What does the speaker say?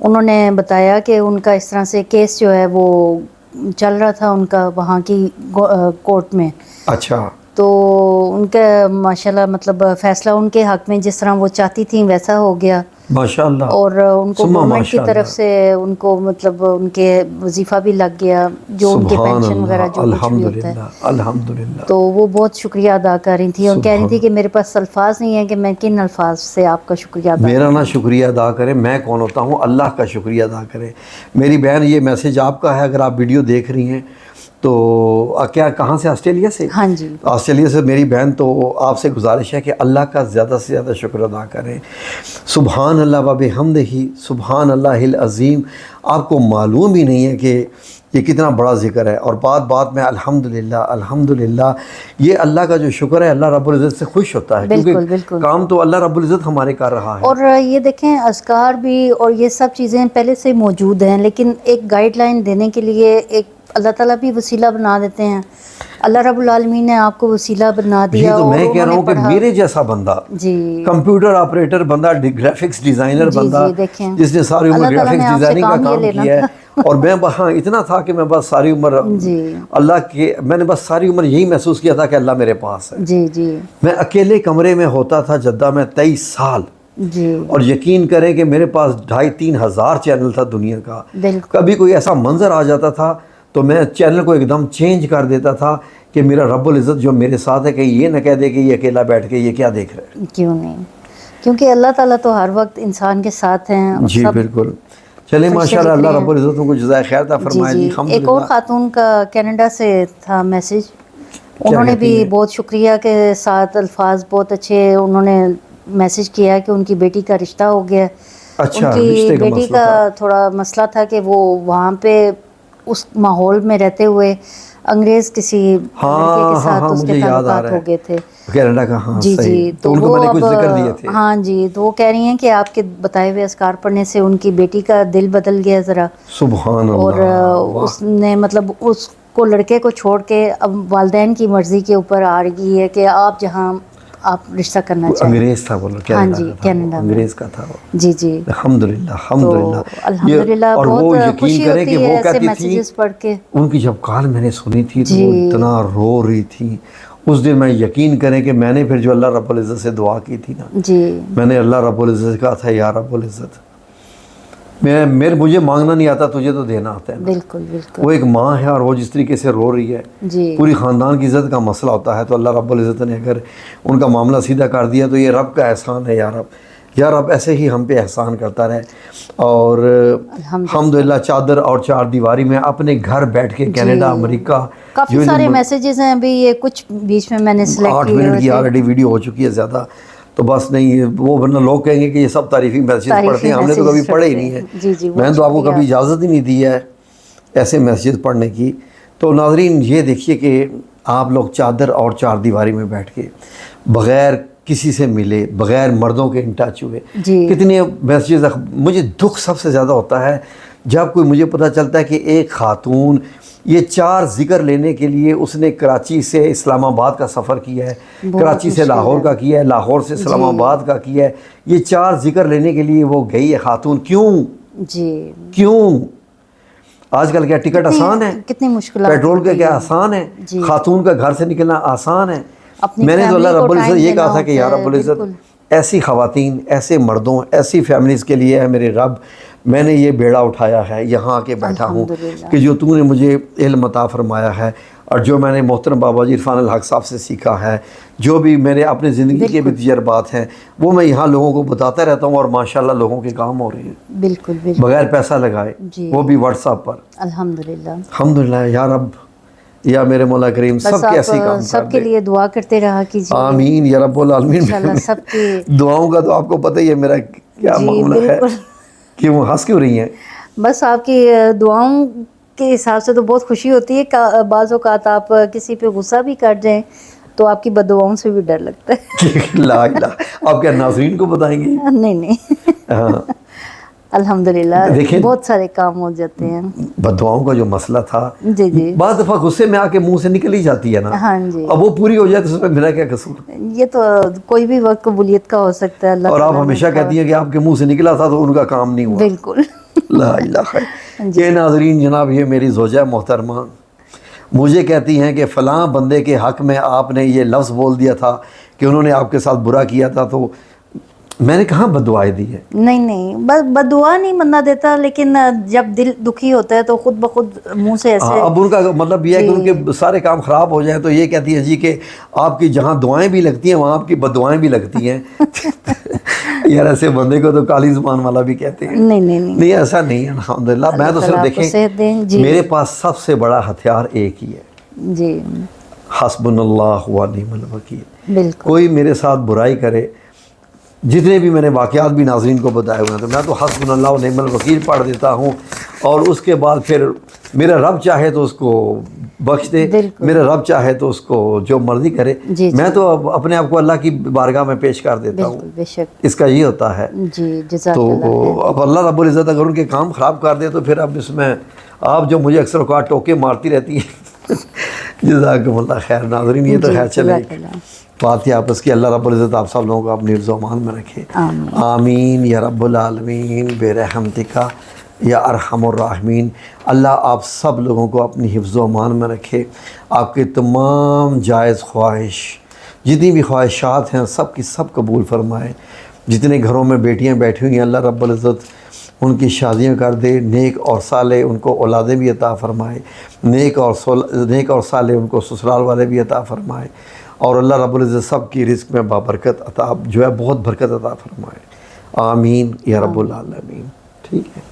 انہوں نے بتایا کہ ان کا اس طرح سے کیس جو ہے وہ چل رہا تھا ان کا وہاں کی کورٹ میں. اچھا. تو ان کا ماشاءاللہ مطلب فیصلہ ان کے حق میں جس طرح وہ چاہتی تھیں ویسا ہو گیا. ماشاء اللہ. اور ان کو گورنمنٹ کی طرف سے ان کو مطلب ان کے وظیفہ بھی لگ گیا جو ان کے پینشن وغیرہ جو کچھ بھی ہوتا ہے. الحمدللہ. تو وہ بہت شکریہ ادا کر رہی تھی اور کہہ رہی تھی کہ میرے پاس الفاظ نہیں ہیں کہ میں کن الفاظ سے آپ کا شکریہ ادا میرا نہ شکریہ ادا کریں، میں کون ہوتا ہوں، اللہ کا شکریہ ادا کریں. میری بہن یہ میسیج آپ کا ہے، اگر آپ ویڈیو دیکھ رہی ہیں تو کیا کہاں سے؟ آسٹریلیا سے؟ ہاں جی آسٹریلیا سے میری بہن. تو آپ سے گزارش ہے کہ اللہ کا زیادہ سے زیادہ شکر ادا کریں. سبحان اللہ و بحمدہ، سبحان اللہ العظیم. آپ کو معلوم ہی نہیں ہے کہ یہ کتنا بڑا ذکر ہے. اور بات بات میں الحمدللہ الحمدللہ، یہ اللہ کا جو شکر ہے، اللہ رب العزت سے خوش ہوتا ہے. بالکل بالکل. کام تو اللہ رب العزت ہمارے کر رہا ہے. اور یہ دیکھیں اذکار بھی اور یہ سب چیزیں پہلے سے موجود ہیں، لیکن ایک گائیڈ لائن دینے کے لیے ایک اللہ تعالیٰ بھی وسیلہ بنا دیتے ہیں. اللہ رب العالمین نے آپ کو وسیلہ بنا دیا. تو میں کہہ رہا ہوں کہ میرے جیسا بندہ، جی کمپیوٹر آپریٹر بندہ، گرافکس ڈیزائنر بندہ، جس نے ساری عمر گرافکس ڈیزائننگ کا کام کیا ہے، اور میں وہاں اتنا تھا کہ میں بس ساری عمر اللہ کے، میں نے بس ساری عمر یہی محسوس کیا تھا کہ اللہ میرے پاس ہے. جی جی. میں اکیلے کمرے میں ہوتا تھا جدہ میں 23 سال. جی. اور یقین کریں کہ میرے پاس 2,500-3 ہزار چینل تھا دنیا کا. کبھی کوئی ایسا منظر آ جاتا تھا تو میں چینل کو ایک دم چینج کر دیتا تھا کہ میرا رب العزت جو میرے ساتھ ہے کہ یہ نہ کہہ دے کہ یہ اکیلا بیٹھ کے یہ کیا دیکھ رہا ہے. کیوں نہیں، کیونکہ اللہ تعالیٰ تو ہر وقت انسان کے ساتھ ہیں. جی بالکل. چلیں ماشاءاللہ، اللہ رب العزت کو جزائے خیر عطا فرمائے. جی جی. ایک اور خاتون کا کینیڈا سے تھا میسیج، انہوں نے بھی بہت شکریہ کے ساتھ الفاظ بہت اچھے انہوں نے میسیج کیا کہ ان کی بیٹی کا رشتہ ہو گیا. اچھا. ان کی بیٹی کا تھوڑا مسئلہ تھا کہ وہ وہاں پہ اس ماحول میں رہتے ہوئے انگریز کسی لڑکے کے ساتھ اس کے تعلقات ہو گئے تھے کینیڈا کا. ہاں جی جی. تو ان کو میں نے کچھ ذکر دیے تھے. ہاں جی. تو وہ کہہ رہی ہیں کہ آپ کے بتائے ہوئے اذکار پڑھنے سے ان کی بیٹی کا دل بدل گیا ذرا. سبحان اللہ. اور اس نے مطلب اس کو لڑکے کو چھوڑ کے اب والدین کی مرضی کے اوپر آ گئی ہے کہ آپ جہاں آپ رشتہ کرنا چاہیں. انگریز تھا بولو. ہاں جی کینیڈا انگریز کا تھا وہ. جی جی. الحمدللہ الحمدللہ الحمدللہ. بہت خوشی ہوتی ہے ایسے میسیجز پڑھ کے. ان کی جب کال میں نے سنی تھی تو وہ اتنا رو رہی تھی اس دن. میں یقین کریں کہ میں نے پھر جو اللہ رب العزت سے دعا کی تھی نا، جی میں نے اللہ رب العزت سے کہا تھا یا رب العزت، مجھے مانگنا نہیں آتا، تجھے تو دینا آتا ہے. بالکل بالکل. وہ ایک ماں ہے اور وہ جس طریقے سے رو رہی ہے، جی پوری خاندان کی عزت کا مسئلہ ہوتا ہے، تو اللہ رب العزت نے اگر ان کا معاملہ سیدھا کر دیا تو یہ رب کا احسان ہے. یا رب ایسے ہی ہم پہ احسان کرتا رہے. اور الحمدللہ چادر اور چار دیواری میں اپنے گھر بیٹھ کے کینیڈا، امریکہ، کافی سارے میسیجز ہیں. ابھی یہ کچھ بیچ میں میں نے سلیکٹ 8 منٹ کی آلریڈی ویڈیو ہو چکی ہے زیادہ، تو بس نہیں وہ ورنہ لوگ کہیں گے کہ یہ سب تعریفی میسیجز پڑھتے ہیں. ہم نے تو کبھی پڑھے ہی نہیں ہے. میں نے تو آپ کو کبھی اجازت ہی نہیں دی ہے ایسے میسیجز پڑھنے کی. تو ناظرین یہ دیکھیے کہ آپ لوگ چادر اور چار دیواری میں بیٹھ کے بغیر کسی سے ملے، بغیر مردوں کے ان ٹچ ہوئے، کتنے میسیجز. مجھے دکھ سب سے زیادہ ہوتا ہے جب کوئی مجھے پتہ چلتا ہے کہ ایک خاتون یہ 4 ذکر لینے کے لیے اس نے کراچی سے اسلام آباد کا سفر کیا ہے، کراچی سے لاہور کا کیا ہے، لاہور سے اسلام آباد کا کیا ہے. یہ 4 ذکر لینے کے لیے وہ گئی ہے خاتون. کیوں؟ آج کل کیا ٹکٹ آسان ہے؟ کتنی مشکلات. پیٹرول کا کیا آسان ہے؟ خاتون کا گھر سے نکلنا آسان ہے. میں نے تو اللہ رب العزت یہ کہا تھا کہ یا رب العزت ایسی خواتین، ایسے مردوں، ایسی فیملیز کے لیے ہے میرے رب. میں نے یہ بیڑا اٹھایا ہے، یہاں آ کے بیٹھا ہوں کہ جو تو نے مجھے علم عطا فرمایا ہے اور جو میں نے محترم بابا جی عرفان الحق صاحب سے سیکھا ہے، جو بھی میرے اپنے زندگی کے بھی تجربات ہیں، وہ میں یہاں لوگوں کو بتاتا رہتا ہوں اور ماشاءاللہ لوگوں کے کام ہو رہے ہیں. بالکل بالکل. بغیر پیسہ لگائے، وہ بھی واٹس ایپ پر. الحمدللہ الحمدللہ. یا رب، یا میرے مولا کریم سب کے ایسے کام سب کے لیے دعا کرتے رہا کیجیے. آمین یا رب العالمین. سب کی دعاؤں کا تو آپ کو پتہ ہی ہے میرا کیا معاملہ ہے. کیوں ہنس کیوں رہی ہیں؟ بس آپ کی دعاؤں کے حساب سے تو بہت خوشی ہوتی ہے. بعض اوقات آپ کسی پہ غصہ بھی کر جائیں تو آپ کی بددعاؤں سے بھی ڈر لگتا ہے. لا الہ. آپ کیا ناظرین کو بتائیں گے؟ نہیں. ہاں الحمدللہ دیکھیں بہت سارے کام ہو جاتے ہیں. بددعاؤں کا جو مسئلہ تھا جی جی بعض دفعہ غصے میں آ کے منہ سے نکل ہی جاتی ہے نا, ہاں جی, اب وہ پوری ہو جائے تو اس میں میرا کیا قصور. یہ تو کوئی بھی وقت قبولیت کا ہو سکتا ہے. اللہ اور آپ تعالیٰ نے ہمیشہ کہتی ہیں کہ آپ کے منہ سے نکلا تھا تو ان کا کام نہیں ہوا. بالکل. لا الہ یہ ناظرین جناب, یہ میری زوجہ محترمہ مجھے کہتی ہیں کہ فلاں بندے کے حق میں آپ نے یہ لفظ بول دیا تھا کہ انہوں نے آپ کے ساتھ برا کیا تھا, تو میں نے کہاں بد دعائیں دی ہے. نہیں بس بدعا نہیں بندہ دیتا, لیکن جب دل دکھی ہوتا ہے تو خود بخود منہ سے ایسے. اب ان کا مطلب یہ ہے کہ ان کے سارے کام خراب ہو جائیں تو یہ کہتی ہے جی کہ آپ کی جہاں دعائیں بھی لگتی ہیں وہاں آپ کی بد دعائیں بھی لگتی ہیں. یار ایسے بندے کو تو کالی زبان والا بھی کہتے ہیں. نہیں ایسا نہیں ہے الحمدللہ. میں تو صرف دیکھیں میرے پاس سب سے بڑا ہتھیار ایک ہی ہے جی, حسبنا اللہ و نعم الوکیل. بالکل. کوئی میرے ساتھ برائی کرے, جتنے بھی میں نے واقعات بھی ناظرین کو بتائے ہوئے ہیں, تو میں تو حسبنا اللہ و نعم الوکیل پڑھ دیتا ہوں, اور اس کے بعد پھر میرا رب چاہے تو اس کو بخش دے, میرا رب چاہے تو اس کو جو مرضی کرے. میں تو اپنے آپ کو اللہ کی بارگاہ میں پیش کر دیتا ہوں, بے شک. اس کا یہ ہوتا ہے. جی جزاک تو اللہ. اب اللہ رب العزت اگر ان کے کام خراب کر دے تو پھر اب اس میں آپ جو مجھے اکثر اوقات ٹوکے مارتی رہتی ہیں جزاکم اللہ خیر. ناظرین یہ تو خیر چلے بات ہے آپس کی. اللہ رب العزت آپ سب لوگوں کو اپنی حفظ و امان میں رکھے. آمین یا رب العالمین برحمتک یا ارحم الراحمین. اللہ آپ سب لوگوں کو اپنی حفظ و امان میں رکھے. آپ کے تمام جائز خواہش جتنی بھی خواہشات ہیں سب کی سب قبول فرمائے. جتنے گھروں میں بیٹیاں بیٹھی ہوئی ہیں اللہ رب العزت ان کی شادیاں کر دے, نیک اور صالح ان کو اولادیں بھی عطا فرمائے, نیک اور صالح ان کو سسرال والے بھی عطا فرمائے, اور اللہ رب العزت سب کی رزق میں بابرکت عطا جو ہے بہت برکت عطا فرمائے. آمین یا رب العالمین. ٹھیک ہے.